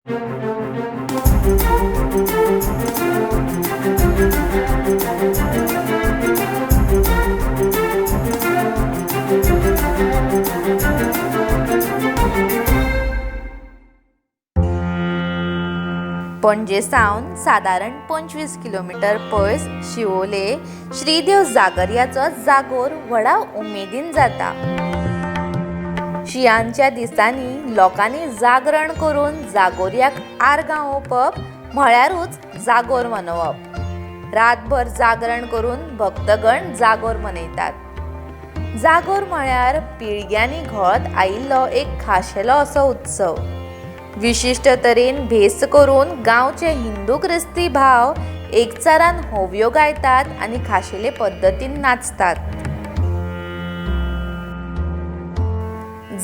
पणजे सावन साधारण 25 किलोमीटर पयस शिवोले श्रीदेव जागरियाचो जागोर व्हडा उमेदीन जाता। शियांच्या दिसांनी लोकांनी जागरण करून जागोरयाक आर्गां ओंपप म्हळ्यारूच जागोर मनोवप। रातभर जागरण करून भक्तगण जागोर मनयतात। जागोर म्हळ्यार पिळग्यांनी घोळत आयिल्लो एक खाशेलो असो उत्सव। विशिष्ट तरेन भेस करून गांवचे हिंदू क्रिस्ती भाव एकचारान होवयो गायतात आनी खाशेले पद्दतीन नाचतात।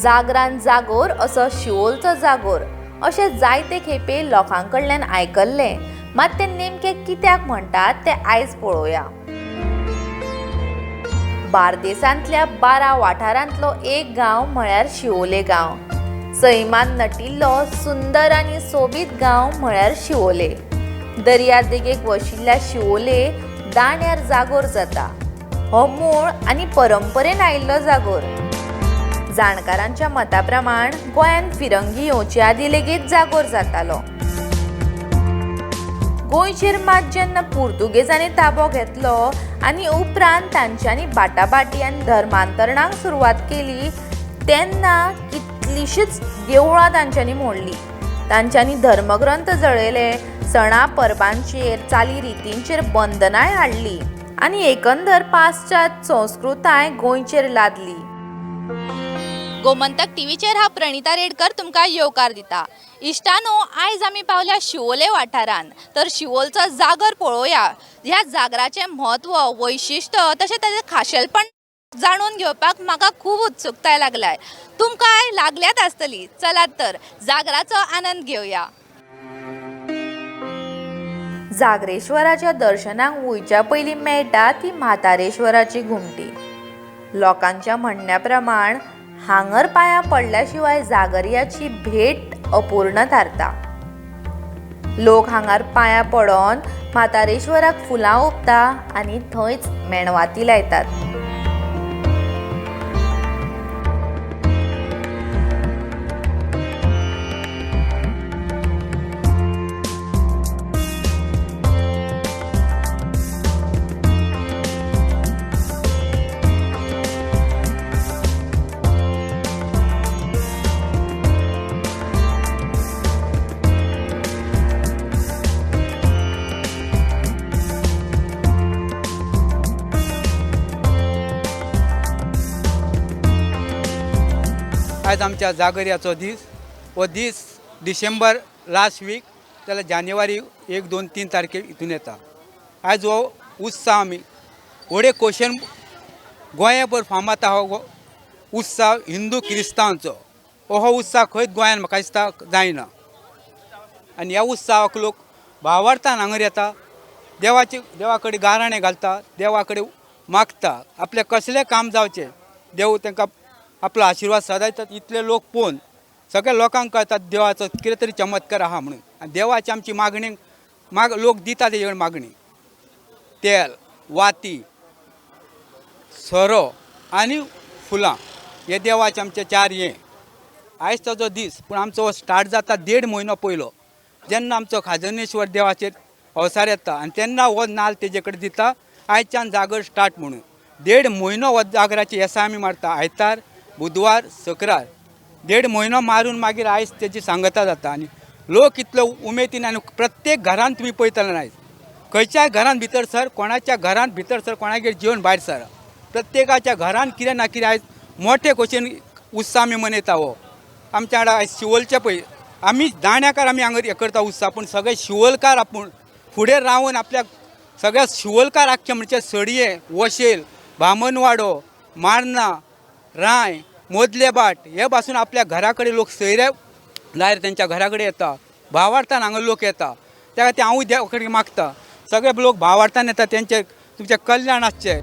जागरान जागोर असो शिवोलचो जागोर अशें जायते खेपे लोकांकडल्यान आयकल्लें, मात तें नेमकें कित्याक म्हणटात तें आयज पळोवया। बार्देसांतल्या 12 वाठारांतलो एक गांव म्हळ्यार शिवोले गांव। सैमान नटिल्लो सुंदर आनी सोबीत गांव म्हळ्यार शिवोले। दर्या देगेक वशिल्ल्या शिवोले दांड्यार जागोर जाता। हो मूळ आनी परंपरेन आयिल्लो जागोर। जाणकारांच्या मता प्रमाण गोंयांत फिरंगी येवचे आदीं लेगीत जागोर जातालो। गोंयचेर मात जेन्ना पुर्तुगेजांनी ताबो घेतलो आनी उपरांत तांच्यांनी बाटाबाटी आनी धर्मांतरणाक सुरवात केली तेन्ना कितलींशींच देवळां तांच्यांनी मोडलीं। तांच्यांनी धर्मग्रंथ जळयले, सणां परबांचेर चाली रितींचेर बंधनाय हाडली आनी एकंदर पाश्चात्य संस्कृताय गोंयचेर लादली। गोमंतक टीव्हीचेर हांव प्रणिता रेडकर तुमकां येवकार दिता। इश्टानो, आयज आमी पावल्या शिवोले वाठारांत, तर शिवोलचो जागर पळोवया। ह्या जागराचें म्हत्व, वैशिश्ट्य तशें ताचें खाशेलपण जाणून घेवपाक म्हाका खूब उत्सुकताय लागल्या। तुमकांय लागल्यात आसतली। चलात तर जागराचो आनंद घेवया। जागरेश्वराच्या दर्शनाक वयच्या पयलीं मेळटा ती म्हातारेश्वराची घुमटी। लोकांच्या म्हणण्या प्रमाण हांगर पांयां पडल्या शिवाय जागरियाची भेट अपूर्ण थारता। लोक हांगार पांयां पडोन म्हातारेश्वराक फुलां ओंपता आनी थंयच मेणवाती लायतात। आज आमच्या जागरियाचो दीस, हो दीस डिसेंबर लास्ट वीक जाल्यार जानेवारी 1, 2, 3 तारखेक हितून येता। आज हो उत्सव आमी व्हडे खोशेन गोंयभर फामाद आहा। हो उत्सव हिंदू क्रिस्तांवांचो हो उत्सव खंयच गोंयान म्हाका दिसता जायना। आनी ह्या उत्सवाक लोक भावार्थान हांगर येता, देवा कडेन गाराणें घालता, देवा कडेन मागता आपलें कसलें काम जावचें, देव तांकां आपलो आशिर्वाद सदांच। इतले लोक पळोवन सगळ्या लोकांक कळटा देवाचो कितें तरी चमत्कार आहा म्हणून। आनी देवाची आमची मागणी लोक दिता तेजे मागणी, तेल, वाती, सोरो आनी फुलां, हे देवाचे आमचे 4 हे। आयज ताचो दीस, पूण आमचो स्टार्ट जाता 1.5 म्हयनो पयलो, जेन्ना आमचो खाजनेश्वर देवाचेर अवसार येता आनी तेन्ना हो नाल्ल तेजे कडेन दिता आयच्यान जागर स्टार्ट म्हणून। 1.5 म्हयनो हो जागराची येसाय आमी मारता, आयतार, बुधवार, शुक्रार 1.5 म्हयनो मारून मागीर आयज तेजी सांगता जाता। आनी लोक इतलो उमेदीन, आनी प्रत्येक घरान तुमी पळयतले आयज खंयच्याय घरान भितर सर, कोणाच्या घरान भितर सर, कोणागेर जेवन भायर सर, प्रत्येकाच्या घरान कितें ना कितें आयज मोठे खोशेन उत्सव आमी मनयता। हो आमच्या वांगडा आयज शिवोलचे पळय, आमी दांड्याकार आमी हांगर हे करता उत्सव, पूण सगळे शिवोलकार आपूण फुडें रावन आपल्या सगळ्या शिवोलकार आख्खे म्हणजे सडये, वशेल, बामणवाडो, मार्ना, राय, मोदले बाट हे पासून आपल्या घरा कडेन लोक सयरे लायर तेंच्या घरा कडेन येता, भावार्थान हांगा लोक येता। त्या खातीर हांवूय देवा कडेन मागता सगळे लोक भावार्थान येता, तेंचे तुमचें कल्याण आसचें।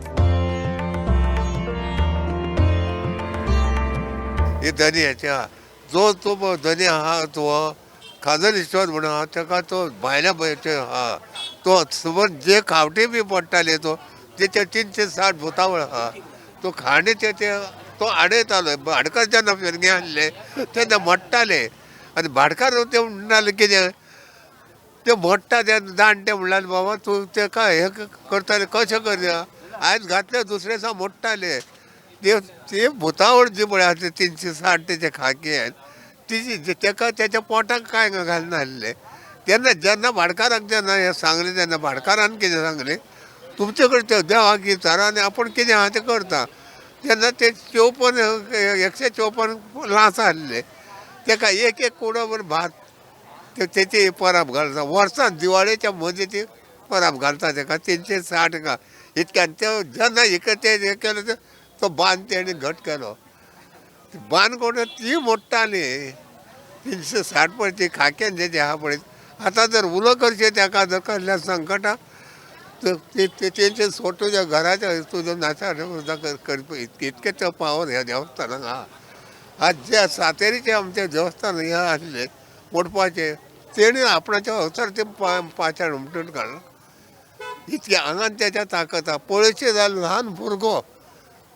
हे धनी जो तो धनी आहा तो खाजर ईश्वर म्हणून हा ताका तो भायल्या हा तो समोर जे खावटे बी पडटाले तो त्याचे 360 भुतावळ हा तो खाणे ते तो आडयतालो भाडकार जेन्ना फेरगे आसले तेन्ना मोडटाले आनी भाडकार ते म्हणटाले कितें ते मोडटा ते जाणटे म्हणल्यार बाबा तूं तेका हे करताले कशें करया आयज घातले दुसरे दिसा मोडटाले ते भुतावळ जी पळय आसा 360 तेचे खाकी आहेत तिची तेका त्याच्या पोटाक कांय घालना आसले तेन्ना जेन्ना भाडकाराक जेन्ना हे सांगलें तेन्ना भाडकारान कितें सांगलें तुमचे कडेन ते देवाक विचारा आनी आपूण कितें आहा तें करता तेन्ना ते 154 लांस आसले तेका एक कुडोभर भात तेची परब घालता वर्सान दिवाळेच्या मदीं ती परब घालता तेका 360 का इतक्यान ते जेन्ना हे केलो तो बांद तेणी घट केलो बांद कोण ती मोडटाली 360 पळय ती खाक्यान जेचे आहा पळय आतां जर उलो करचें तेका जर कसल्या संकटा तेंचे तुज्या घराच्या तुजो नाचा करपी इतके तो पावर ह्या देवस्थानाक आहा आज जे सातेरीचे आमचे देवस्थान हे आसले मोडपाचे तेणी आपणाच्या अवसर ते पाचाड उमटून काडला इतके हांगान त्याच्या ताकद आहा पळयशे जाल्यार ल्हान भुरगो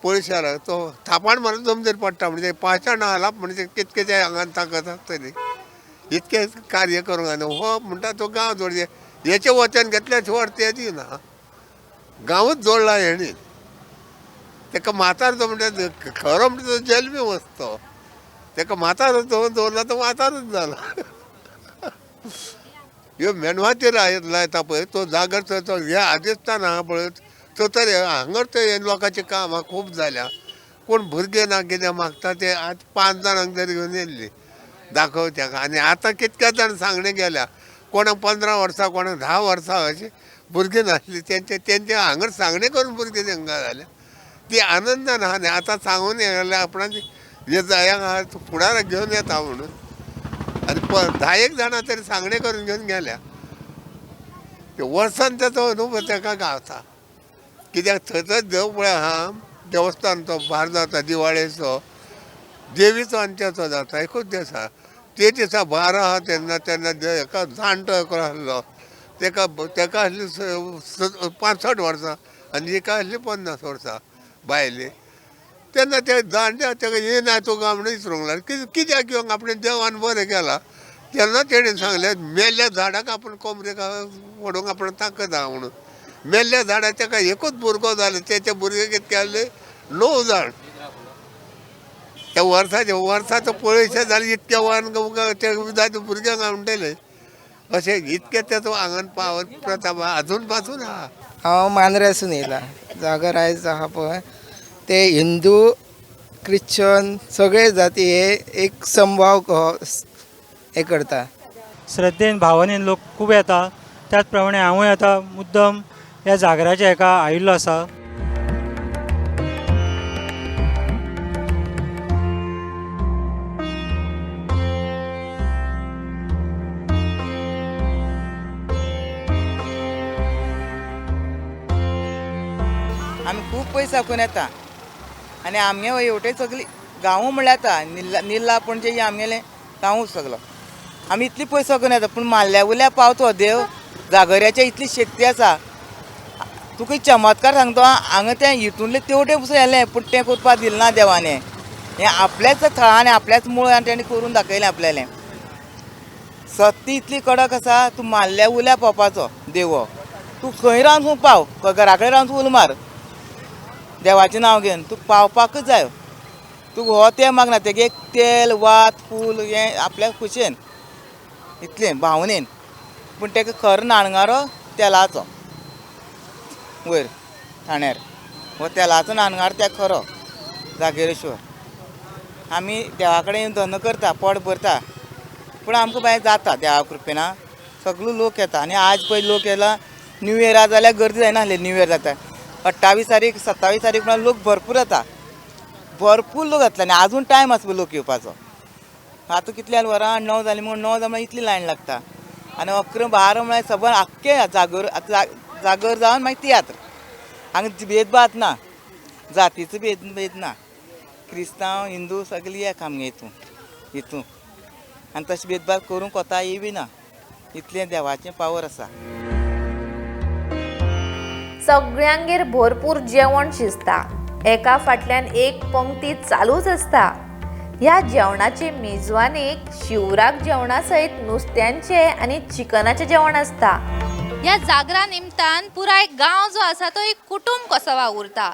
पळयशार तो थापाण मारून जमनीर पडटा म्हणजे पाचाड हालाप म्हणजे कितके ते हांगान ताकद आसतली इतके कार्य करूंक जाय हो म्हणटा तो गांव जोडचे हेचे वचन घेतल्या शिवाय ते दिना गांवूच जोडला हेणी तेका मातार तो म्हणटा खरो म्हणटा तो जल्मी वचतो तेका मातार दवरला तो मातारच जाला ह्यो मेनवाचेर लायता पळय तो जागर तो हे आदेस्तान आहा पळय तो तर हांगर ते लोकांचें काम खूब जाल्या कोण भुरगे ना कितें मागता ते आज 5 जाणांक तरी घेवन येयल्ली दाखोवत्याक आनी आतां कितक्या जाण सांगणें गेल्या कोणाक 15 वर्सां कोणाक 10 वर्सां अशी भुरगीं नासली तेंचे हांगर सांगणें करून भुरगीं तांकां जाल्या ती आनंदान आहा न्ही आतां सांगून हें जाल्यार आपणाक हे जायांक फुडाराक घेवन येता म्हणून आनी 10 जाणां तरी सांगणें करून घेवन गेल्या ते वर्सान तेचो अनुभव ताका गावता कित्याक थंयच देव पळय आहा देवस्थान तो भार जाता दिवाळेचो देवीचो आनी तेचो जाता एकूच दीस आहा ते दिसा भार आहा तेन्ना एका जाणटो एकलो आसलो तेका आसली 65 वर्सां आनी एका आसली 50 वर्सां बायले तेन्ना ते जाणटे तेका येना तुका म्हणून विचारूंक लागले कित्याक येवंक आपणें देवान बरें केलां तेन्ना तेणें सांगलें मेल्ल्या झाडाक आपूण कोमरेक व्हडोवंक आपण ताकद आहा म्हणून मेल्ल्या झाडाक तेका एकूच भुरगो जालो तेचे भुरगे कितें केल्ले 9 जाण त्या वर्साचो पळयशे जाल्यार इतके वर ते विदाचे भुरग्यांक म्हणटले अशें इतके तेचो हांगान पावर प्रताप आजून पासून आहा हांव मांद्रेसून येयला जागर आयज आहा पळय ते हिंदू क्रिश्चन सगळे जाती हे एक संभाव हे करता श्रद्धेन भावनेन लोक खूब येता त्याच प्रमाणे हांवूय आतां मुद्दम ह्या जागराच्या हेका आयिल्लो आसा आमी खूब पयस साकून येता आनी आमगे हेवटे सगळी गांव म्हणल्यार येता निल्ला पणजे आमगेलें गांवूच सगलो आमी इतली पयस साकून येता पूण मारल्या उल्या पावतो देव जागऱ्याच्या इतली शक्ती आसा तुका चमत्कार सांगतो हांगा तें हितूंतले तेवटे पसून येलें पूण तें करपाक दिलें ना देवाने हें आपल्याच थळान आपल्याच मुळान तेणें करून दाखयलें आपल्यालें सत्य इतली कडक आसा तूं मारल्या उल्या पावपाचो देव तूं खंय रावन पाव घरा कडेन रावन उलो मार देवाचें नांव घेवन तूं पावपाकच जाय तूं हो तें मागना तेगे तेल वात फूल हें आपल्या खुशेन इतलें भावनेन पूण तेका खरो नाणगारो तेलाचो वयर थाण्यार हो तेलाचो नाणगार त्या खरो जागेरेश्वर आमी देवा कडेन धन करता पोट भरता पूण आमकां बाय जाता देवा कृपेना सगळो लोक येता आनी आज पळय लोक येयला न्यू इयरा जाल्यार गर्दी जायना आसली न्यू इयर जाता 28 तारीख 27 तारीख म्हणल्यार लोक भरपूर येता भरपूर लोक येतले आनी आजून टायम आसा लोक येवपाचो आतां कितल्या वरां 9 जालीं म्हूण 9 जाल्यार इतली लायन लागता आनी 11 12 म्हळ्यार सबंद आख्खे जागर जावन मागीर तियात्र हांगा भेदभाव ना जातीचो भेद ना क्रिस्तांव हिंदू सगळीं एक आमगे हितून आनी तशें भेदभाव करूंक कोताय बी ना. इतलें देवाचें पावर आसा. सगळ्यांगेर भरपूर जेवण शिजता, एका फाटल्यान एक पंक्ती चालूच आसता. ह्या जेवणाचे मेजवानीक शिवराक जेवणा सयत नुस्त्यांचे आनी चिकनाचें जेवण आसता. ह्या जागरा निमतान पुराय गांव जो आसा तो एक कुटुंब कसो वावुरता.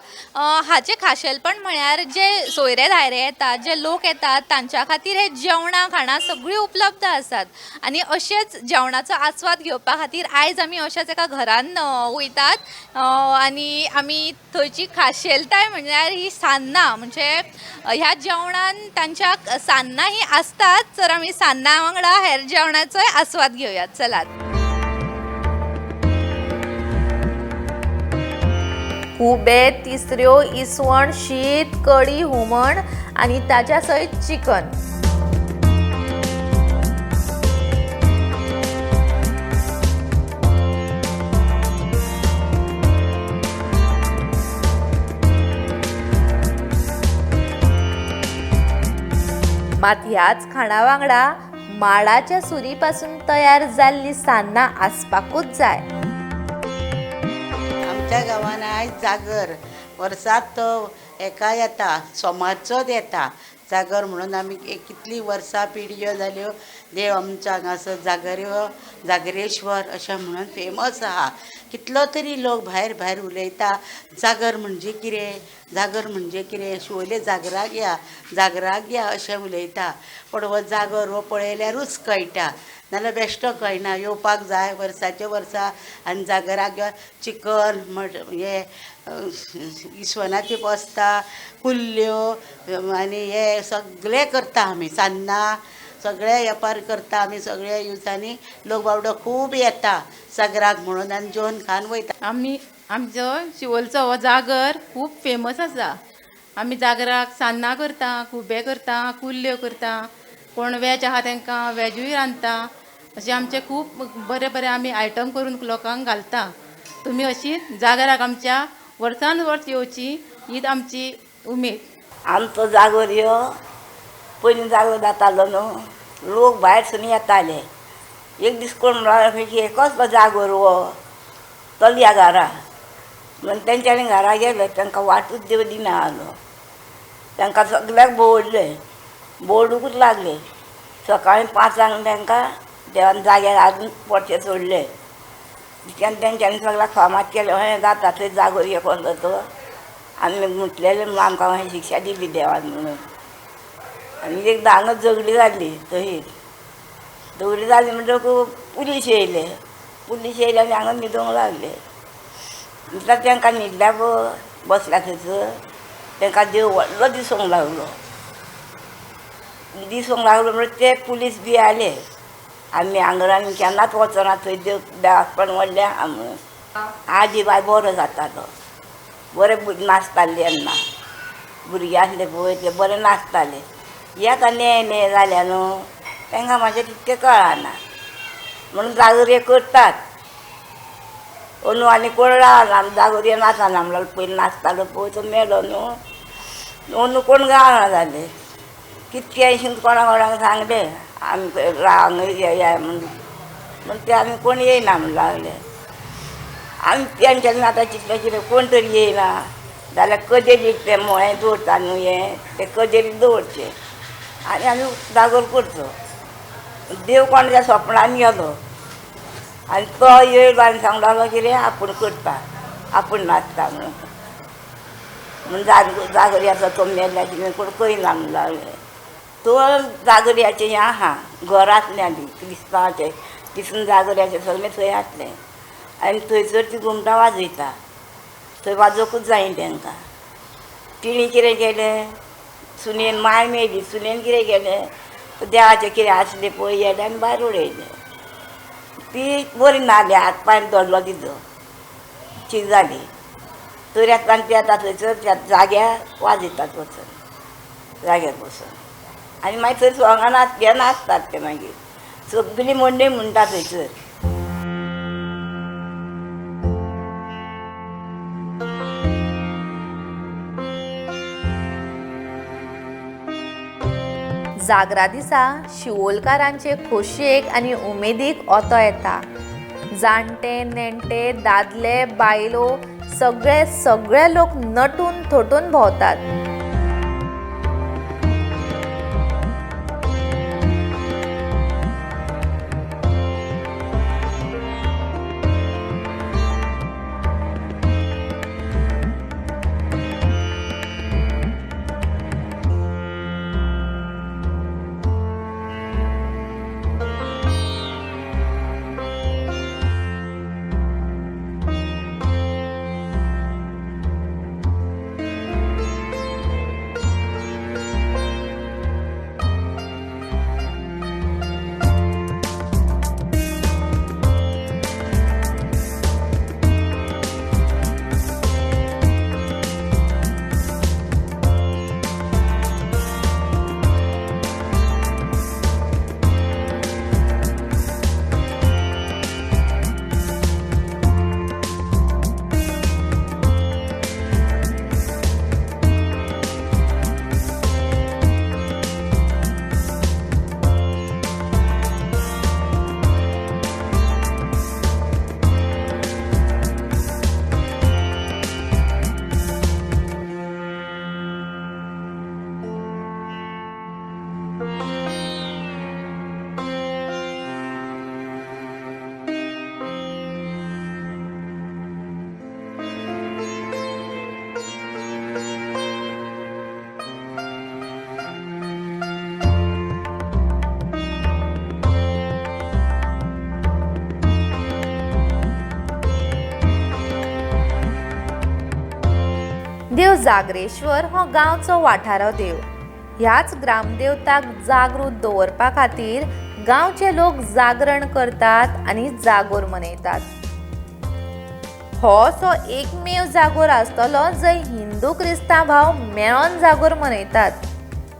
हाचे खाशेलपण म्हळ्यार जे सोयरे धायरे येतात, जे लोक येतात तांच्या खातीर हे जेवणां खाणां सगळीं उपलब्ध आसात. आनी अशेंच जेवणाचो आस्वाद घेवपा खातीर आयज आमी अशाच एका घरान वयतात आनी आमी थंयची खाशेलताय म्हळ्यार ही सान्नां, म्हणजे ह्या जेवणान तांच्या सान्नां ही आसतात. तर आमी सान्नां वांगडा हेर जेवणाचोय आस्वाद घेवयात. चलात. खुबे, तिसऱ्यो, इसवण, शीत, कडी, हुमण आनी ताच्या सयत चिकन. मात ह्याच खाणा वांगडा माडाच्या सुरी पासून तयार जाल्ली सान्नां आसपाकूच जाय. आमच्या गांवांत आयज जागर वर्सात तो एका येता, सोमारचोच येता जागर म्हणून. आमी कितलीं वर्सां पिळग्यो जाल्यो देव आमच्या हांगासर जागरेश्वर अशें म्हणून फेमस आहा. कितलो तरी लोक भायर भायर उलयता जागर म्हणजे कितें, जागर म्हणजे कितें, शिवोले जागराक या अशें उलयता. पण हो जागर हो पळयल्यारूच कळटा, नाल्यार बेश्टो कळना. येवपाक जाय वर्साचे वर्सा आनी जागराक चिकन हे इसवणाची पोस्तां, कुल्ल्यो आनी हे सगळे करता आमी. सान्नां सगळे वेपार करता आमी. सगळे युजांनी लोक बावडो खूब येता जागराक म्हणून आनी जेवन खावन वयता. आमचो शिवोलचो हो जागर खूब फेमस आसा. आमी जागराक सान्नां करता, खुबे करता, कुल्ल्यो करता. कोण वॅज आहा तांकां वॅजूय रांदता. अशें आमचे खूब बरे बरे आमी आयटम करून लोकांक घालता. तुमी अशी जागराक आमच्या वर्सान वर्स येवची हीच आमची उमेद. आमचो जागोर ह्यो पयलीं जागो जातालो न्हू, लोक भायरसून येताले. एक दीस कोण म्हणल्यार कसलो जागोर हो चलया घरा म्हणून तेंच्यांनी घरा गेले. तांकां वाटूच देव दिना आलो. तांकां सगळ्याक बोवडूंकूच लागले. सकाळीं 5 तांकां देवान जाग्यार हाडून पोरचे सोडले. तेंच्यांनी सगळ्याक फामाद केलें हें जाता थंय जागोर हे कोणतो तो. आमी म्हटलेलें म्हणून आमकां अशें शिक्षा दिली देवान म्हणून. आनी एकदां हांगा झगडी जाल्ली थंय. झगडी जाली म्हणटकूच पुलीस येयले आनी हांगा न्हिदूंक लागले. न्हिदल्यार तांकां न्हिदल्या बसल्या थंयसर तांकां देव व्हडलो दिसूंक लागलो म्हणून ते पुलीस बी आले. आमी आंगरांनी केन्नाच वचना थंय देवाक पण व्हडलें आहा म्हणून. आजी बाय बरो जातालो, बरे नाचताले. तेन्ना भुरगीं आसले पळय ते बरे नाचताले. हे आतां ने जाल्या न्हू तांकां म्हाजें तितकें कळना म्हणून जागोर करतात. अंदू आनी कोण रावना जागोर नाचना म्हणल्यार पयलीं नाचतालो पळय तो मेलो न्हू. अंदू कोण गावना जाले. कितके अशें कोणाक सांगलें आमी हांगा या म्हणून ते आमी कोण येयना म्हणून लागले. आमी तेंच्यांनी आतां चिंतलें कितें कोण तरी येयना जाल्यार कजेरीक तें मोळें दवरता न्हू हें तें कजेरीक दवरचें आनी आमी जागोर करचो. देव कोणाच्या स्वप्नान गेलो आनी तो येयलो आनी सांगूंक लागलो कितें आपूण करता, आपूण नाचता म्हणून जागोरयाचो तो मेल्ल्याची कोण करिना म्हणून लागले. तो जागोरयाचें हें आहा घरांतल्यान बी क्रिस्तांवाचें तिसून जागोरयाचें सगळें थंय आसलें. आनी थंयसर ती घुमटां वाजयता. थंय वाजोवंकूच जाय तांकां. तिणी कितें केलें सुनेन माय मेली. सुनेन कितें केलें देवाचें कितें आसलें पळय येलें आनी भायर उडयलें. ती बरी नाली हात पांय धरलो तिजो ची जाली. तर येता ती आतां थंयसर त्या जाग्यार वाजयतात वचून जाग्यार बसून. आनी मागीर थंय सोंगां नाचतात ते मागीर सगळीं मंडळी म्हणटा थंयसर. जागरा दिसा शिवोलकारांचे खोशयेक आनी उमेदीक ओतो येता. जाणटे नेणटे दादले बायलो सगळे लोक नटून थटून भोंवतात. देव जागरेश्वर हो गांवचो वाठारो देव. ह्याच ग्रामदेवताक जागृत दवरपा खातीर गांवचे लोक जागरण करतात आनी जागोर मनयतात. हो असो एकमेव जागोर आसतलो जंय हिंदू क्रिस्तांव भाव मेळोन जागोर मनयतात.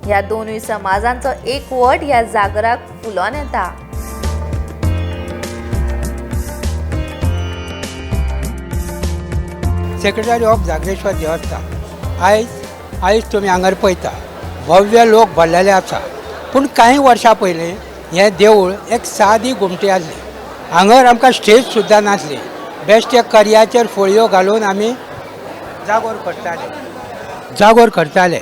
ह्या दोनूय समाजांचो एकवट ह्या जागराक फुलोन येता. सेक्रेटरी ऑफ जागरेश्वर देवस्थान आयज तुमी हांगर पळयता भव्य लोक भरलेले आसा. पूण कांय वर्सां पयलीं हें देवूळ एक सादी घुमटी आसली. हांगर आमकां स्टेज सुद्दां नासली. बेश्टे करयाचेर फळयो घालून आमी जागोर करताले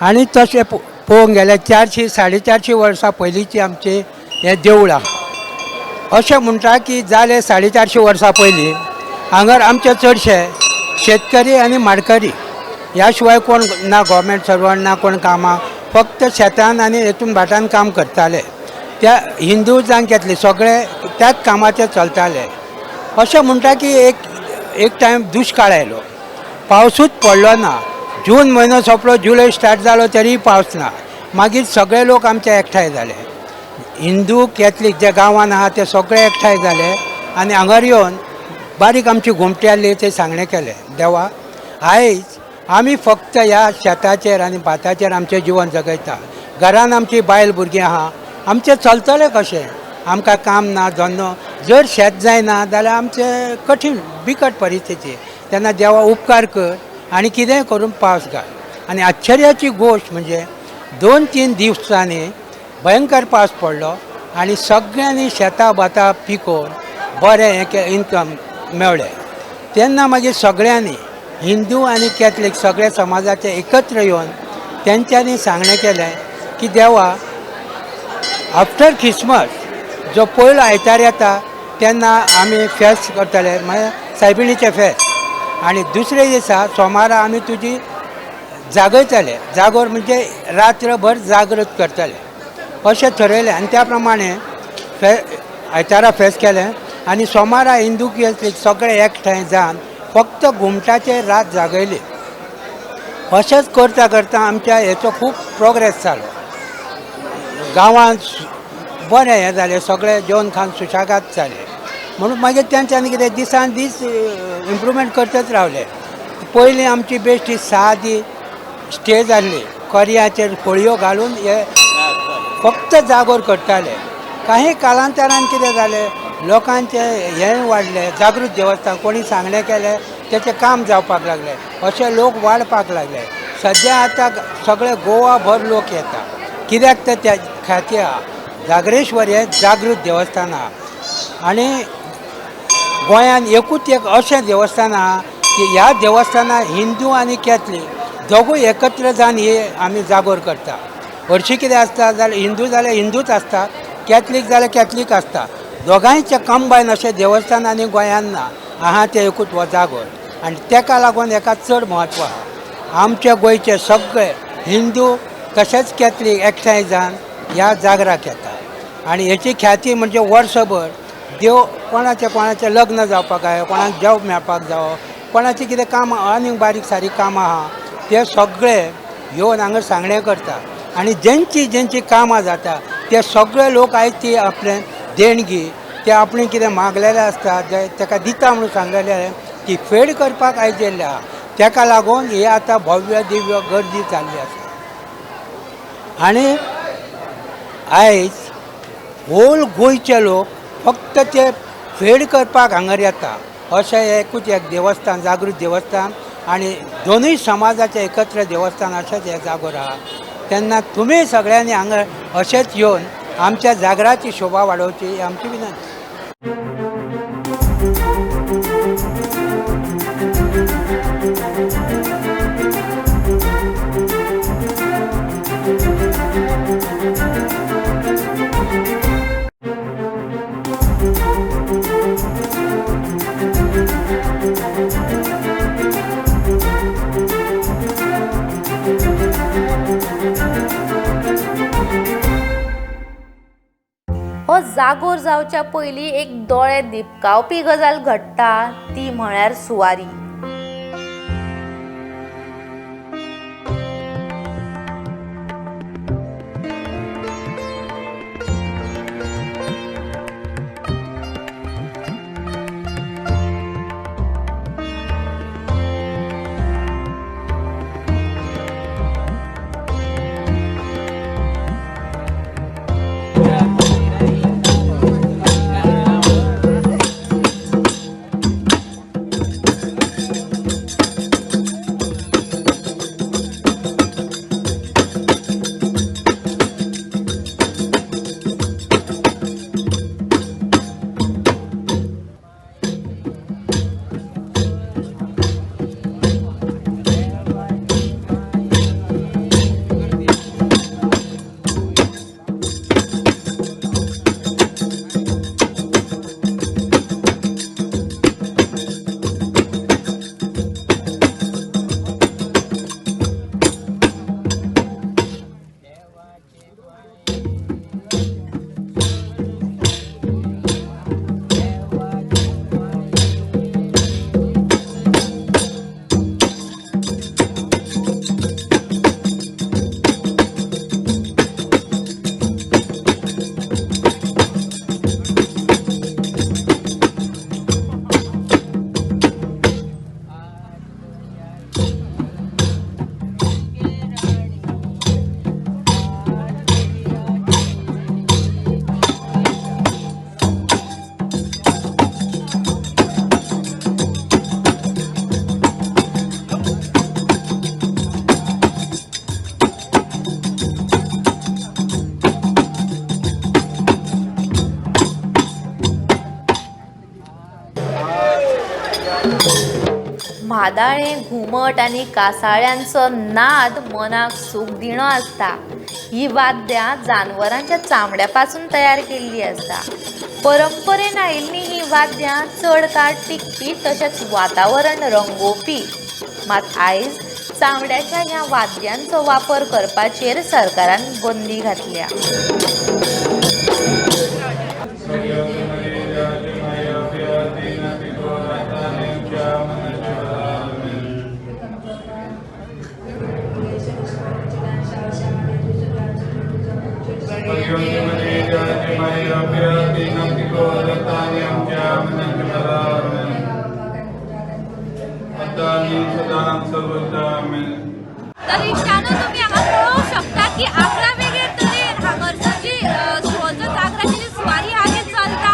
आनी तशें पळोवंक गेल्यार 400-450 वर्सां पयलींची आमचें हें देवूळ आसा. अशें म्हणटा की जाले 450 वर्सां पयलीं हांगर आमचे चडशे शेतकरी आनी माडकरी ह्या शिवाय कोण ना गव्हर्मेंट सर्वंट ना कोण कामां फक्त शेतान आनी हेतून भाटान काम करताले. त्या हिंदू जावं घेतले सगळे त्याच कामाचे चलताले. अशें म्हणटा की एक टायम दुश्काळ आयलो. पावसूच पडलो ना. जून म्हयनो सोंपलो जुलय स्टार्ट जालो तरी पावस ना. मागीर सगळे लोक आमचे एकठांय जाले. हिंदू कॅथलीक जे गांवांत आहा ते सगळे एकठांय जाले आनी हांगर येवन बारीक आमची घुमटी आसली ते सांगणें केलें देवा आयज आमी फक्त ह्या शेताचेर आनी भाताचेर आमचें जिवन जगयता. घरान आमची बायल भुरगीं आहा आमचें चलतलें कशें. आमकां काम ना धंदो जर शेत जायना जाल्यार आमचें कठीण बिकट परिस्थिती. तेन्ना देवा उपकार कर आनी कितेंय करून पावस घाल. आनी आश्चर्याची गोश्ट म्हणजे 2-3 दिवसांनी भयंकर पावस पडलो आनी सगळ्यांनी शेतां भातां पिकोवन बरें इन्कम मेळ्ळें. तेन्ना मागीर सगळ्यांनी हिंदू आनी कॅथलीक सगळे समाजाचे एकत्र येवन तेंच्यांनी सांगणें केलें की देवा आफ्टर क्रिसमस जो पयलो आयतार येता तेन्ना आमी फेस्त करतले म्हळ्यार सायबिणीचें फेस्त आनी दुसरे दिसा सोमारा आमी तुजी जागयतले. जागोर म्हणजे रात्रभर जागृत करतले अशें थरयलें आनी त्या प्रमाणे आयतारा फेस्त केलें आनी सोमारा हिंदू कॅथलीक सगळे एकठांय जावन फक्त घुमटाचेर रात जागयली. अशेंच करता करता आमच्या हेचो खूब प्रोग्रेस जालो. गांवांत बरें हें जालें सगळें जेवण खावन सुशागाद जालें. म्हणून मागीर तेंच्यांनी कितें दिसान दीस इम्प्रूवमेंट करतच रावले. पयलीं आमची बेश्टी सादी स्टेज आसली करयाचेर फळयो घालून हे फक्त जागोर करताले. काही कालांतरान कितें जालें लोकांचें हें वाडलें. जागृत देवस्थान कोणी सांगणें केलें तेचें काम जावपाक लागलें. अशे लोक वाडपाक लागले. सद्या आतां सगळे गोवा भर लोक येता. कित्याक तर त्या खातीर जागरेश्वर हें जागृत देवस्थान आहा आनी गोंयांत एकूच एक अशें देवस्थान आहा की ह्या देवस्थानाक हिंदू आनी कॅथलीक दोगूय एकत्र जावन ही आमी जागोर करता. हरशीं कितें आसता जाल्यार हिंदूच आसता, कॅथलीक जाल्यार कॅथलीक आसता. दोगांयचें कंबायन अशें देवस्थान आनी गोंयांत ना, आहा तें एकूच हो जागोर आनी तेका लागून हेका चड म्हत्व आहा. आमचे गोंयचे सगळे हिंदू तशेंच कॅथलीक एकठांय जावन ह्या जागराक येता आनी हेची ख्याती म्हणजे वर्सभर देव कोणाचें लग्न जावपाक जाय, कोणाक जॉब मेळपाक जावो, कोणाचें कितें काम आनीक बारीक सारीक कामां आहा ते सगळे येवन हांगा सांगणें करता आनी जेंची कामां जाता ते सगळे लोक आयज ती आपलें देणगी ते आपणें कितें मागलेलें आसता जे ताका दिता म्हणून सांगलेलें ती फेड करपाक आयज येयल्ले आहा. ताका लागून हे आतां भव्य दिव्य गर्दी जाल्ली आसा आनी आयज होल गोंयचे लोक फक्त ते फेड करपाक हांगर येता. अशें एकूच एक देवस्थान जागृत देवस्थान आनी दोनूय समाजाचें एकत्र देवस्थान अशेंच हें जागोर आहा. तेन्ना तुमी सगळ्यांनी हांगा अशेंच येवन आमच्या जागराची शोभा वाडोवची ही आमची विनंती. हो जागोर जावच्या पयलीं एक दोळे दिपकावपी गजाल घडटा ती म्हळ्यार सुवारी. म्हादाळें घुमट आनी कासाळ्यांचो नाद मनाक सूख दिणो आसता. ही वाद्यां जानवरांच्या चामड्या पासून तयार केल्ली आसता. परंपरेन आयिल्लीं ही वाद्यां चड काळ टिकपी तशेंच वातावरण रंगोवपी. मात आयज चामड्याच्या ह्या वाद्यांचो वापर करपाचेर सरकारान बंदी घातल्या. तर इश्टानो तुम्ही हांगा पळोवंक शकता की 11 वेगळे तरेन हांगरचो जी जागराची जी सुवारी आहा ती चलता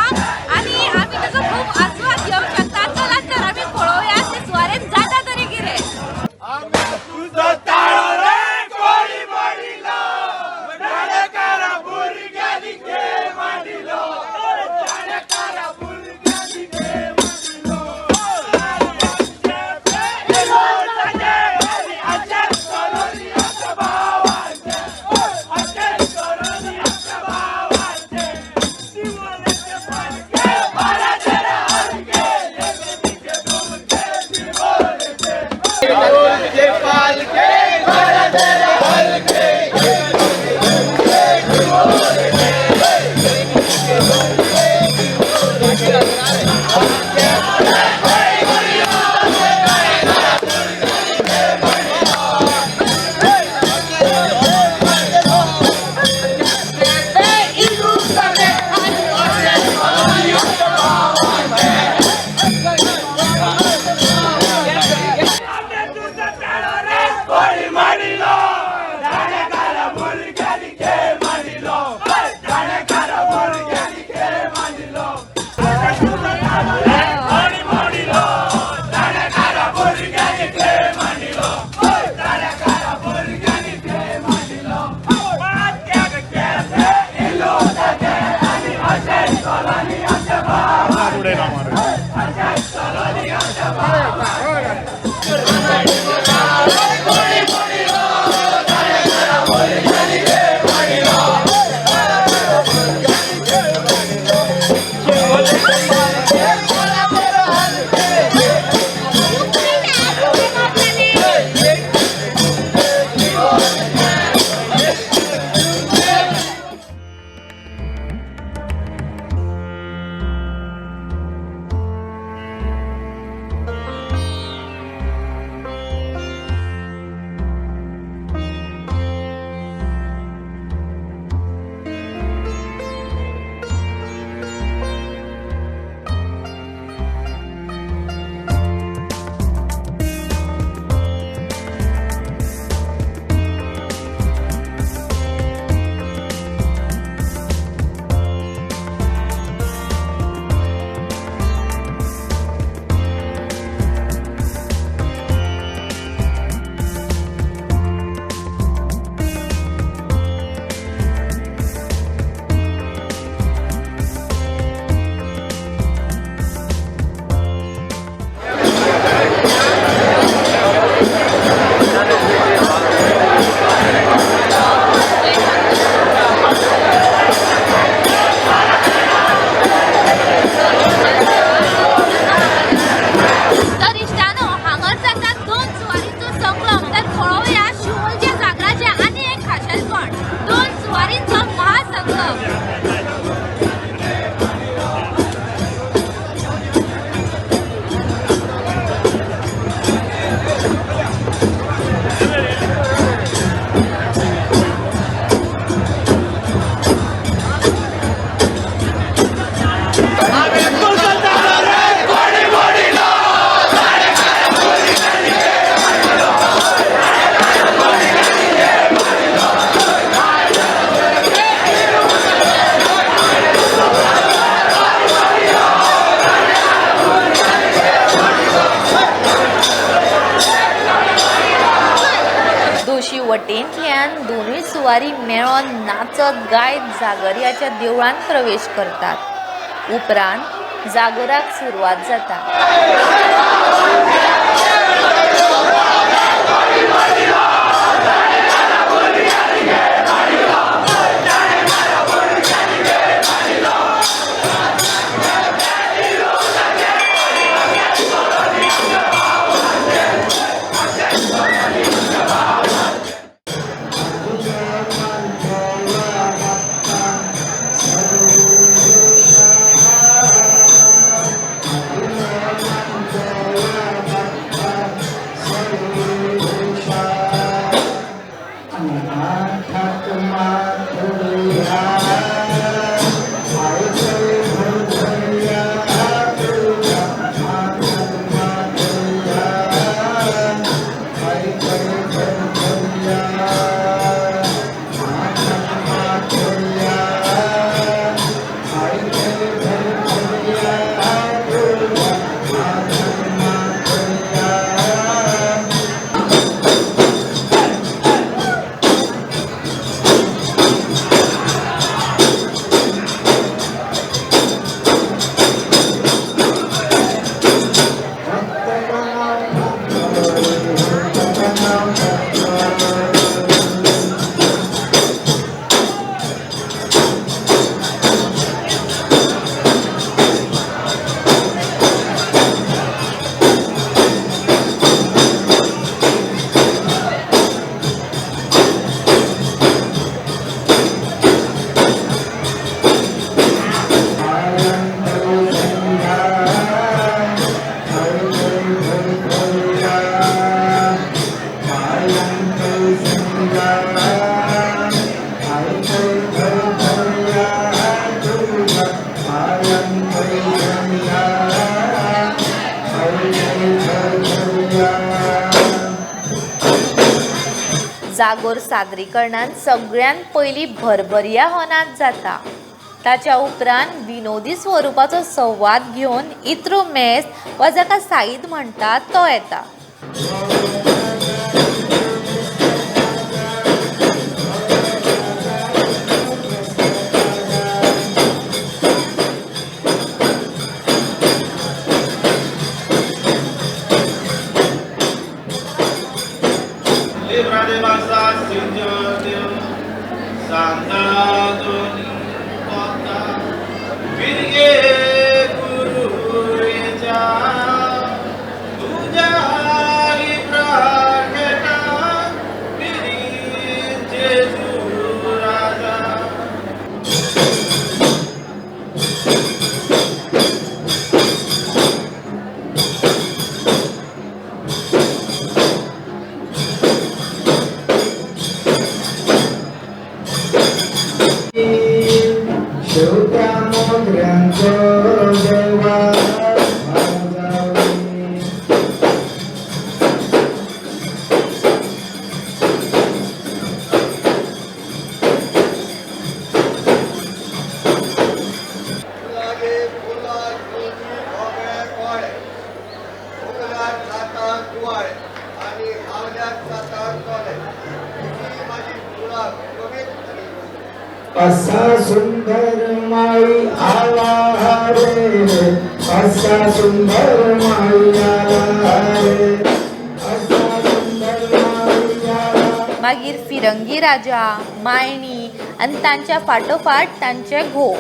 आनी आमी ताचो खूब आस्वाद घेवंक शकता. चलात तर आमी पळोवया ते सुवारेन जाता तरी कितें. उपरांत दोनूय सुवारी मेळोन नाचत गायत जागरयाच्या देवळांत प्रवेश करतात. उपरांत जागोराक सुरवात जाता. जागोर सादरीकरणांत सगळ्यात पयलीं भरभरया हो नाच जाता. ताच्या उपरांत विनोदी स्वरुपाचो संवाद घेवन इत्रो मेस्त वा जाका साईद म्हणटात तो येता. असा सुंदर माई आला रे, असा सुंदर माई आला रे, असा सुंदर माई आला. मागीर फिरंगी राजा, मायणी आनी तांच्या फाटोफाट तांचे घोव.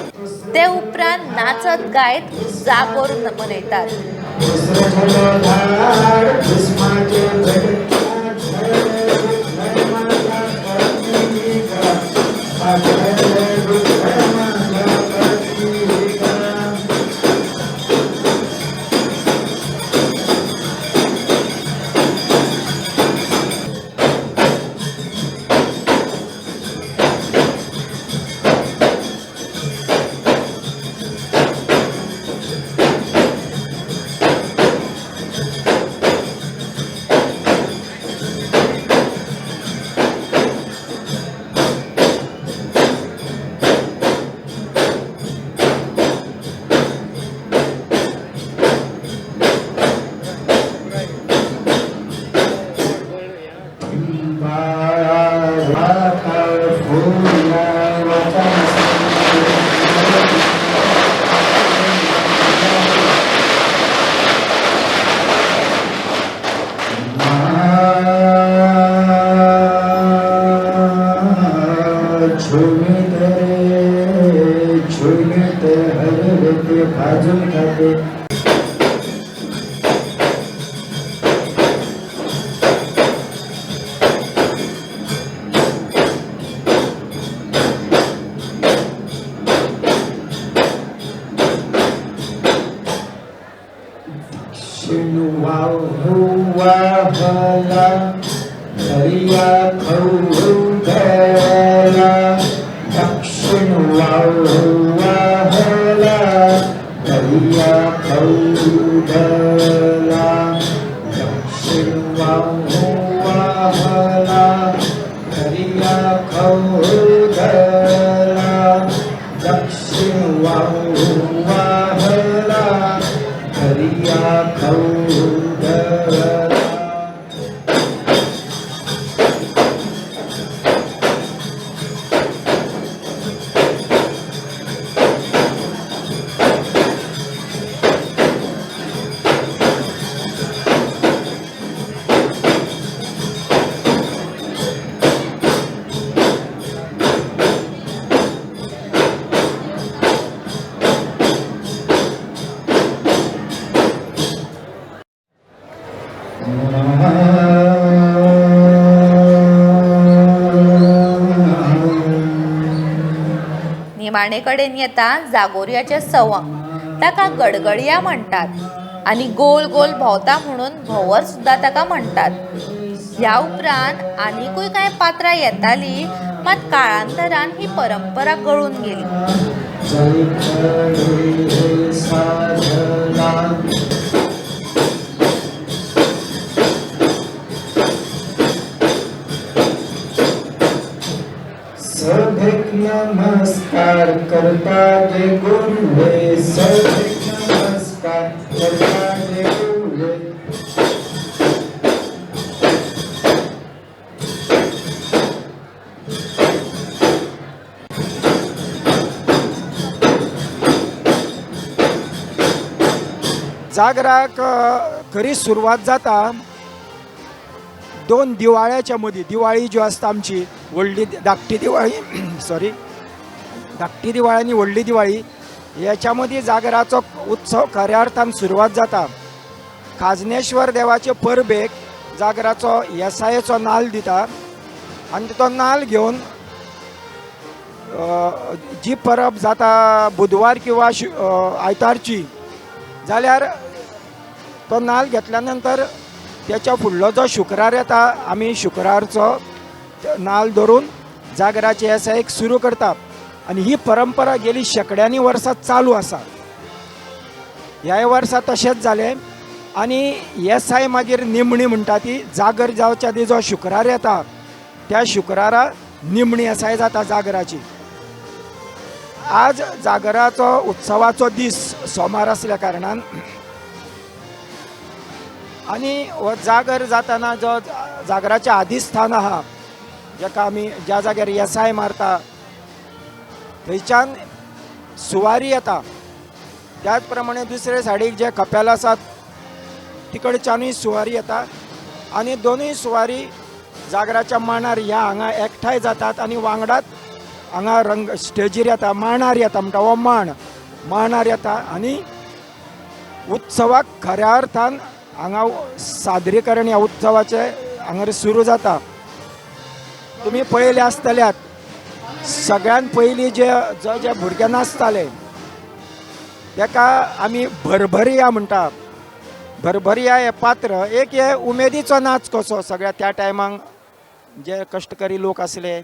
ते उपरांत नाचत गायत जागोर मनयतात. रे वाहला दरिया खौधला दक्षिण वाहला दरिया खौधला दक्षिण वाहला दरिया खौधला दक्षिण वाहला दरिया खौधला निमाणे कडेन येता जागोरयाचे सवंग, ताका गडगडया म्हणटात आनी गोल गोल भोंवता म्हणून भोंवर सुद्दां ताका म्हणटात. ह्या उपरांत आनीकूय कांय पात्रां येतालीं, मात काळांतरान ही परंपरा गळून गेली. सभेक नमस्कार करता जे गुरुवे, सभेक नमस्कार करता जे गुरुवे. जागराक खरी सुरवात जाता 2 दिवाळ्याच्या मदीं. दिवाळी ज्यो आसता आमची व्हडली धाकटी दिवाळी सॉरी धाकटी दिवाळी आनी व्हडली दिवाळी, ह्याच्या मदीं जागराचो उत्सव खऱ्या अर्थान सुरवात जाता. खाजनेश्वर देवाचे परबेक जागराचो येसायेचो नाल्ल दिता आनी तो नाल्ल घेवन जी परब जाता बुधवार किंवा आयतारची, जाल्यार तो नाल्ल घेतल्या नंतर त्याच्या फुडलो जो शुक्रार येता, आमी शुक्रारचो नाल्ल धरून जागराचे येसायेक सुरू करता. आनी ही परंपरा गेली शेकड्यांनी वर्सां चालू आसा. ह्या वर्सा तशेंच जालें आनी येसाय मागीर निमणी म्हणटा ती जागर जावच्या आदी जो शुक्रार येता त्या शुक्रारा निमणी येसाय जाता जागराची. आज जागराचो उत्सवाचो दीस सोमार आसल्या कारणान आनी हो जागर जाताना जो जागराचें आदिस्थान आहा, जाका आमी ज्या जाग्यार येसाय मारता, थंयच्यान सुवारी येता. त्याच प्रमाणे दुसरे सायडीक जे कपेल आसात तिकडच्यानूय सुवारी येता आनी दोनूय सुवारी जागराच्या मांडार ह्या हांगा एकठांय जातात आनी वांगडाच हांगा रंग स्टेजीर येता, मांडार येता म्हणटा हो मांडार येता आनी उत्सवाक खऱ्या अर्थान हांगा सादरीकरण ह्या उत्सवाचे हांगा सुरू जाता. तुमी पळयले आसतल्यात सगळ्यान पयलीं जे भुरगे नाचताले ताका आमी भरभरिया म्हणटा. भरभरिया हे पात्र एक हे उमेदीचो नाच कसो. सगळ्या त्या टायमाक जे कश्टकरी लोक आसले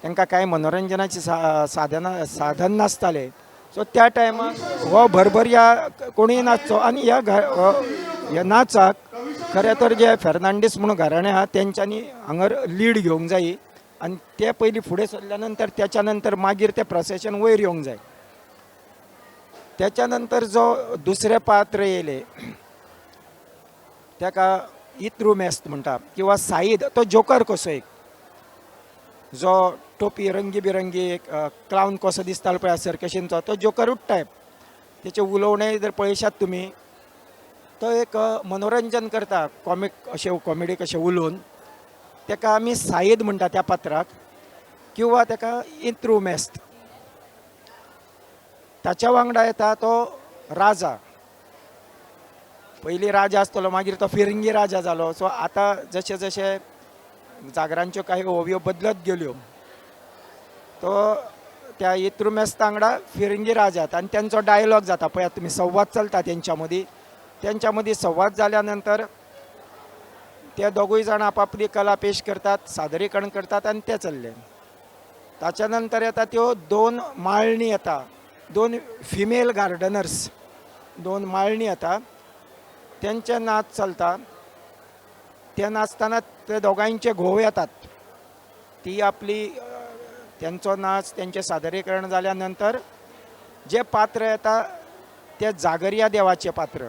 तांकां कांय मनोरंजनाची साधन नासताले, सो त्या टायमाक हो भरभरिया कोणीय नाचचो. आनी ह्या नाचाक खरें तर जे फेर्नांडीस म्हणून घराणे आहा तेंच्यांनी हांगर लीड घेवंक जाय आनी ते पयलीं फुडें सरल्या नंतर त्याच्या नंतर मागीर ते प्रोसेशन वयर येवंक जाय. त्याच्या नंतर जो दुसरे पात्र येयले ताका इत्रुमेस्त म्हणटा किंवा साईद, तो जोकर कसो एक, जो टोपी रंगी बिरंगी एक क्लावन कसो दिसतालो पळय सर्कशींचो, तो जोकरूच टायप. तेचे उलोवणे जर पळयशात तुमी, तो एक मनोरंजन करता कॉमीक अशें कॉमेडी कशें उलोवन. ताका आमी साईद म्हणटा त्या पात्राक, किंवा ताका इत्रुमेस्त. ताच्या वांगडा येता तो राजा. पयलीं राजा आसतलो, मागीर तो फिरंगी राजा जालो. सो आतां जशे जशे जागरांच्यो काही ओवयो बदलत गेल्यो, तो त्या इत्रुमेस्त वांगडा फिरंगी राजात आनी त्यांचो डायलॉग जाता पळयात तुमी, संवाद चलता त्यांच्या मदीं संवाद जाल्या नंतर ते दोगूय जाण आपापली कला पेश करतात, सादरीकरण करतात आनी ते चल्ले. ताच्या नंतर येता त्यो 2 माळणी येता, 2 फिमेल गार्डनर्स, 2 माळणी येता, त्यांचे नाच चलता. ते नाचतना ते दोगांयचे घोव येतात. ती आपली त्यांचो नाच, त्यांचे सादरीकरण जाल्या नंतर जे पात्र येता ते जागरिया देवाचे पात्र.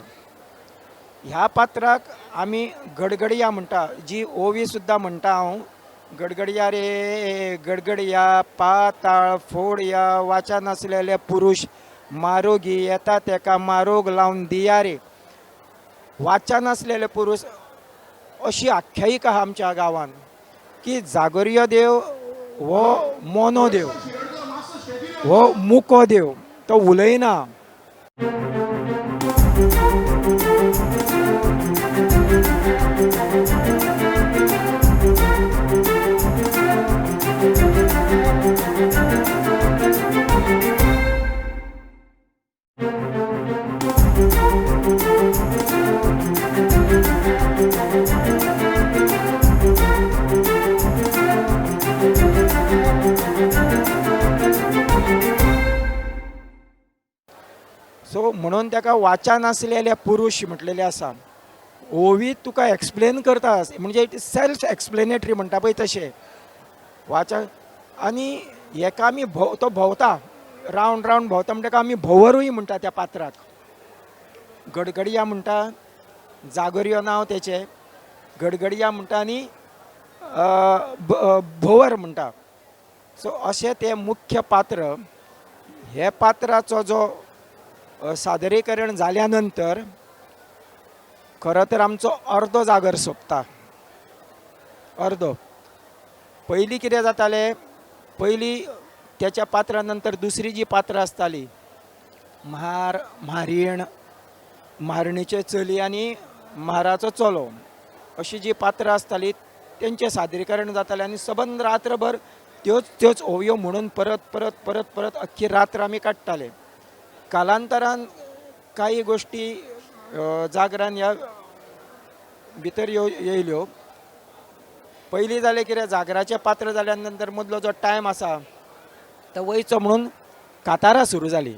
ह्या पात्राक आमी गडगडिया म्हणटा, जी ओवी सुद्दां म्हणटा हांव. गडगडिया रे गडगडिया, पाताळ फोडया, वाचा नासलेले पुरुष मारोगी, येता तेका मारोग लावन दिया रे. वाचा नासलेले पुरुष अशी आख्यायिका आहा आमच्या गांवांत की जागरियो देव हो मोनो देव, हो मुको देव, तो उलयना. सो म्हणून ताका वाचा नासलेले पुरुष म्हटलेले आसा. ओवी तुका एक्सप्लेन करता, म्हणजे इट इज सेल्फ एक्सप्लेनेटरी म्हणटा पळय तशें. वाचा आनी हेका आमी तो भोंवता, रावंड रावंड भोंवता म्हणटा ताका आमी भोंवरूय म्हणटा त्या पात्राक. गडगडिया म्हणटा, जागरियो नांव तेचें, गडगडिया म्हणटा आनी भोवर म्हणटा. सो अशें तें मुख्य पात्र. हे पात्राचो जो सादरीकरण जाल्या नंतर खरो तर आमचो अर्दो जागर सोंपता. अर्दो. पयलीं कितें जातालें, पयलीं त्याच्या पात्रा नंतर दुसरी जी पात्रां आसतालीं, म्हार, म्हारीण, म्हारणीचे चली आनी म्हाराचो चलो, अशी जी पात्रां आसतालीं तेंचें सादरीकरण जातालें आनी सबंद रात्रभर त्योच ओवयो म्हणून परत परत परत परत अख्खी रात्र आमी काडटाले. कालांतरान काही गोष्टी जागरान ह्या भितर येयल्यो. पयलीं जालें कितें, जागराचें पात्र जाल्या नंतर मदलो जो टायम आसा तो वयचो म्हणून कातारां सुरू जालीं.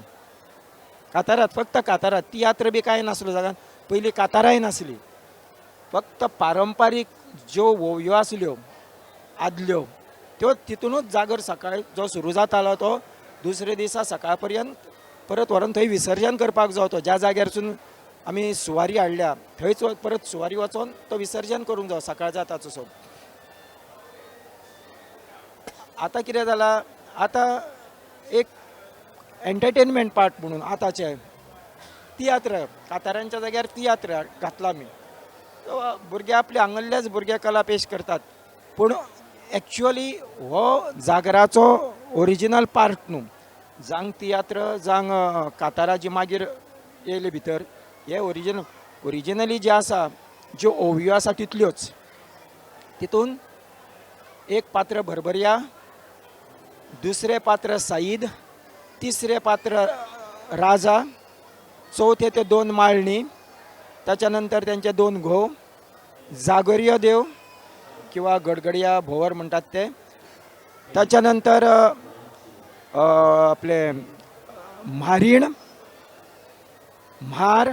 कातारात, फक्त कातारात. तियात्र बी कांय नासलो जागान. पयलीं कातारांय नासलीं. फक्त पारंपारीक ज्यो ओवयो आसल्यो आदल्यो त्यो तितूनच जागर सकाळी जो सुरू जातालो तो दुसरे दिसा सकाळ पर्यंत परत व्हरून थंय विसर्जन करपाक जावो. तो ज्या जाग्यारसून आमी सुवारी हाडल्या थंयच परत सुवारी वचोन तो विसर्जन करूंक जावो सकाळ जाता तसो. आतां कितें जालां, आतां एक एंटरटेनमेंट पार्ट म्हणून आतांचे तियात्र, कातारांच्या जाग्यार तियात्र घातला आमी. भुरगे आपले हांगल्लेच भुरगे कला पेश करतात. पूण एक्चुअली हो जागराचो ओरिजिनल पार्ट न्हू. जांग तियात्र, जांग कातारां जी मागीर येयले भितर, हे ओरिजिनली जे आसा, ज्यो ओवयो आसा तितल्योच. तितून एक पात्र भरभरिया, दुसरे पात्र साईद, तिसरे पात्र राजा, चौथे ते 2 माळणी, त्याच्या नंतर त्यांचे 2 घोव, जागरियो देव किंवा गडगडिया भोवर म्हणटात ते. त्याच्या नंतर आपले म्हारीण, म्हार,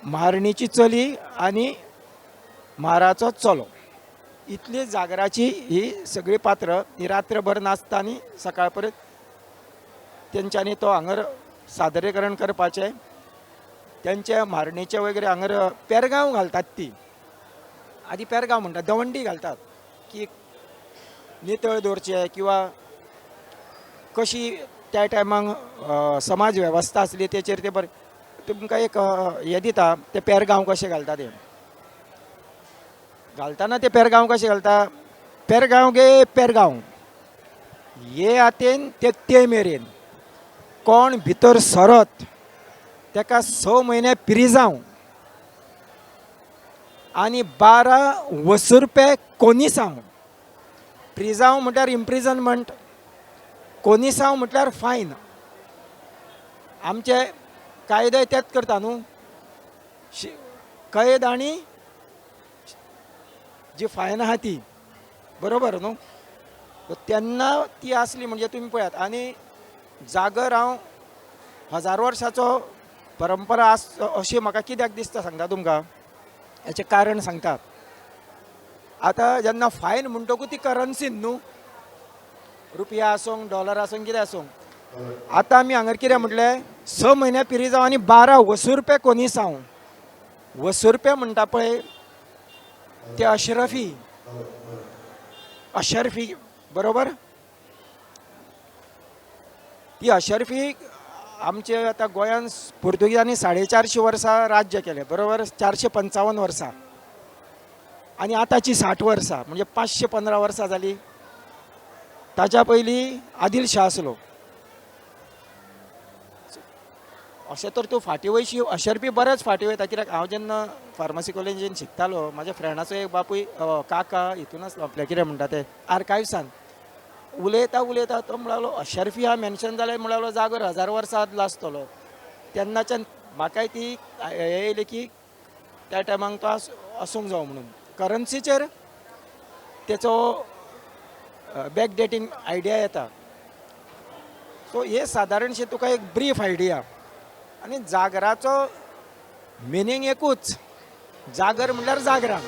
म्हारणीची चली आणि म्हाराचो चलो. इतली जागराची ही सगळी पात्र ही रात्रभर नाचता आनी सकाळ परत तेंच्यांनी तो हांगर सादरीकरण करपाचें. तेंचे म्हारणीचे वगैरे हांगर पेरगांव घालतात. ती आदी पेरगांव म्हणटात, दवंडी घालतात की नितळ दवरचे किंवा कशी त्या टायमाक समाज वेवस्था आसली तेचेर ते बरें तुमकां एक हे दिता. ते पेरगांव कशें घालता ते घालतना ते पेरगांव कशें घालता, पेरगांव गे पेरगांव, ये हातेन ते मेरेन. कोण भितर सरत ताका 6 म्हयने पिरिजांव आनी 12 वर्सुरपे कोनिसांव. प्रिजांव म्हटल्यार इम्प्रिजनमेंट, कोनिसांव म्हटल्यार फायन. आमचे कायदे तेच करता न्हू, कैद आनी जी फायन आहा ती, बरोबर न्हू. तेन्ना ती आसली म्हणजे तुमी पळयात. आनी जागर हांव 1000 वर्साचो परंपरा अशी म्हाका कित्याक दिसता सांगता तुमकां, हेचें कारण सांगता. आतां जेन्ना फायन म्हणटकूच ती करन्सीन न्हू, रुपया आसूंक डॉलर आसूंक कितें आसूंक. आतां आमी हांगर कितें म्हटलें 6 म्हयने पिरिजांव आनी 12 वर्सुरपे कोनिसांव. वर्सुरपे म्हणटा पळय ते अशरफी बरोबर. ती अशरफी आमचे आतां गोंयांत पुर्तुगीजांनी 450 वर्सां राज्य केलें बरोबर, 455 वर्सां. आनी आतांची 60 वर्सां म्हणजे 515 वर्सां जाली. ताच्या पयलीं आदिल शाह आसलो. अशें तर तूं फाटीं वयशी अशरफी बरेच फाटीं वयता. कित्याक हांव जेन्ना फार्मासी कॉलेजीन शिकतालो, म्हाज्या फ्रेंडाचो एक बापूय काका हितून आसलो आपल्या कितें म्हणटा ते आर्कायव्सान. उलयता तो म्हणलो अशरफी हा मेन्शन जालें म्हणलो जागर 1000 वर्सां आदलो आसतलो. तेन्नाच्यान म्हाकाय ती येयली की त्या टायमाक तो आसूंक जावो म्हणून. करन्सीचेर तेचो बॅक डेटींग आयडिया येता. सो हे सादारणशें तुका एक ब्रीफ आयडिया. आनी जागराचो मिनींग एकूच, जागर म्हणल्यार Jagraon.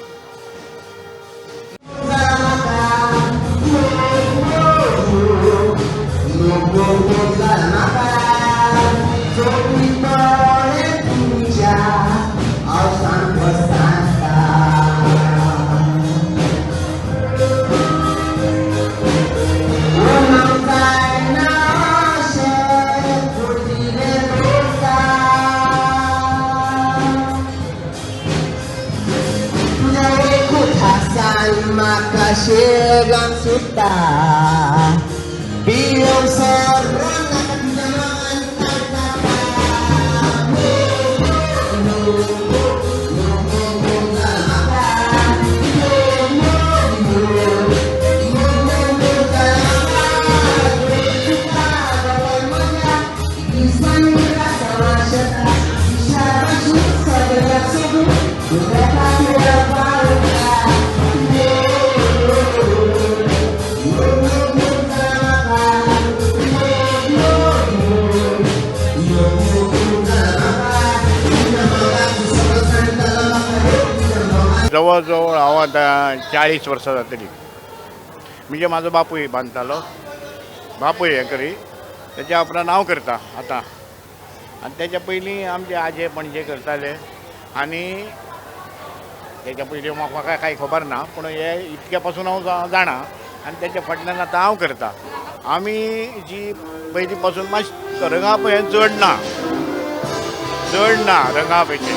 Maka shegang suta biyong sorong nakatinaman जवळ हांव आतां 40 वर्सां जातली. म्हणजे म्हाजो बापूय बांदतालो, बापूय हें करी, तेच्या उपरांत हांव करता आतां. आनी तेच्या पयलीं आमचे आजे पणजे करताले. आनी तेच्या पयलीं म्हाका कांय खबर ना, पूण हे इतक्या पासून हांव जाणा. आनी तेच्या फाटल्यान आतां हांव करता. आमी जी पयलीं पासून मातशें रंगा पळय चड ना रंगा पैकी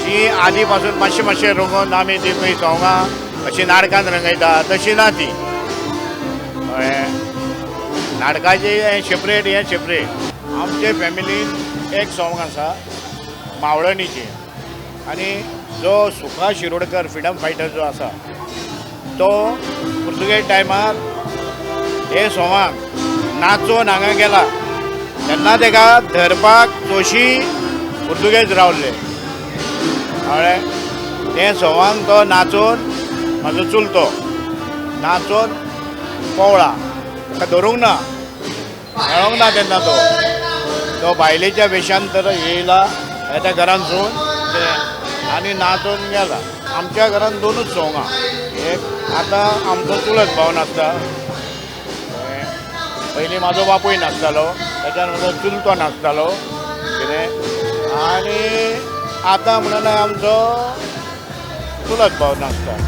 जी आदी पासून मातशें रंगोवन आमी ती पळय सोंगां अशी नाटकांत रंगयता तशी ना ती. नाटकाचें हें सेपरेट आमचे फॅमिलीन एक सोंग आसा मावळणीचें. आनी जो सुखा शिरोडकर फ्रिडम फायटर जो आसा तो पुर्तुगेज टायमार हे सोंगाक नाचोवन हांगा गेला तेन्ना ताका धरपाक चोशी पुर्तुगेज रावल्ले. कळ्ळें. तें सोंगाक तो नाचोवन म्हाजो चुलतो नाचोवन पोवळा. ताका धरूंक ना, मेळोंक ना तेन्ना तो बायलेच्या वेशान तर येयला त्या घरांतसून आनी नाचोवन गेला. आमच्या घरान 2च सोंगां. एक आतां आमचो चुलत भाव नाचता, पयलीं म्हाजो बापूय नाचतालो, तेच्यान म्हजो चुलतो नाचतालो कितें, आनी आतां म्हणून आमचो चुलत भाव नाचता.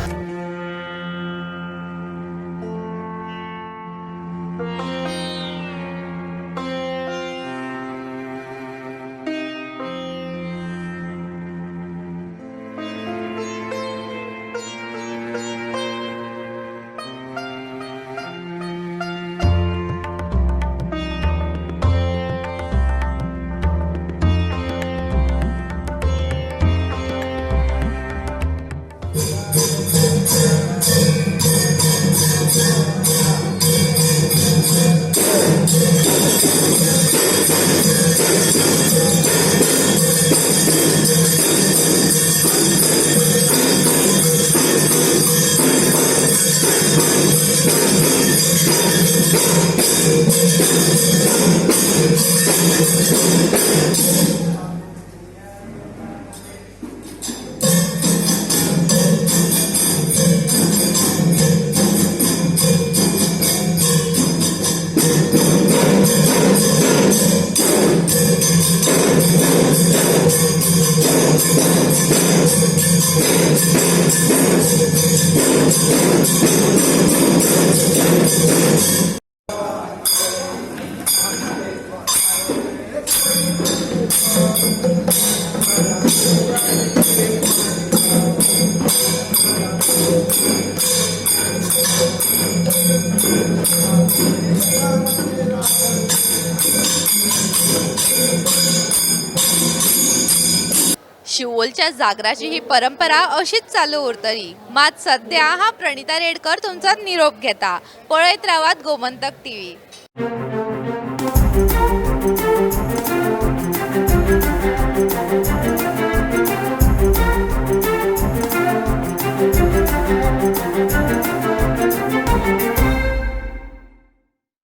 शिवोलच्या जागराची ही परंपरा अशीच चालू उरतली. मात सध्या हा प्रणिता रेडकर तुमचा निरोप घेता. पळयत रावात गोमंतक TV.